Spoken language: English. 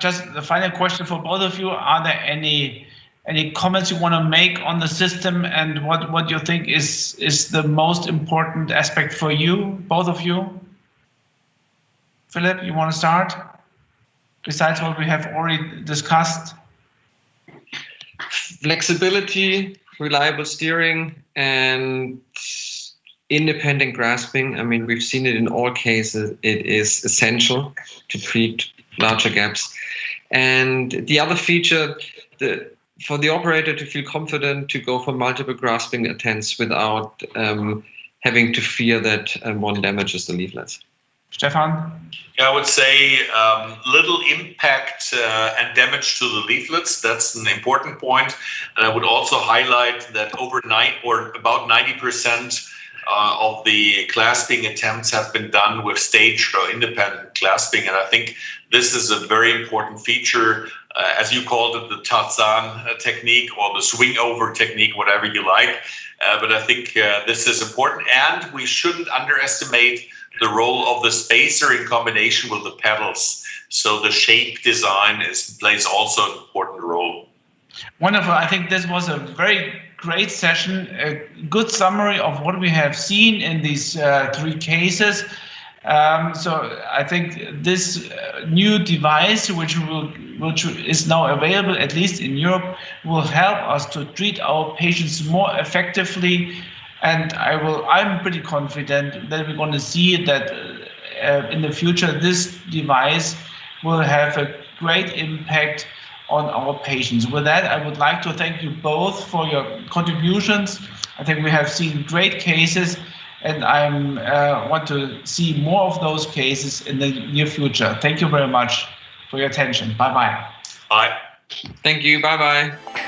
just the final question for both of you. Are there any comments you want to make on the system, and what you think is the most important aspect for you, both of you? Philipp, you want to start? Besides what we have already discussed. Flexibility, reliable steering, and independent grasping. I mean, we've seen it in all cases. It is essential to treat larger gaps. And the other feature, for the operator to feel confident to go for multiple grasping attempts without having to fear that one damages the leaflets. Stephan? Yeah, I would say little impact and damage to the leaflets. That's an important point. And I would also highlight that about 90% of the clasping attempts have been done with staged or independent clasping. And I think this is a very important feature, as you called it, the Tarzan technique or the swing over technique, whatever you like. But I think this is important, and we shouldn't underestimate the role of the spacer in combination with the pedals. So the shape design plays also an important role. Wonderful. I think this was a very great session, a good summary of what we have seen in these 3 cases. So I think this new device, which is now available, at least in Europe, will help us to treat our patients more effectively. And I'm pretty confident that we're going to see that in the future, this device will have a great impact on our patients. With that, I would like to thank you both for your contributions. I think we have seen great cases, and I want to see more of those cases in the near future. Thank you very much for your attention. Bye-bye. Bye. Thank you. Bye-bye.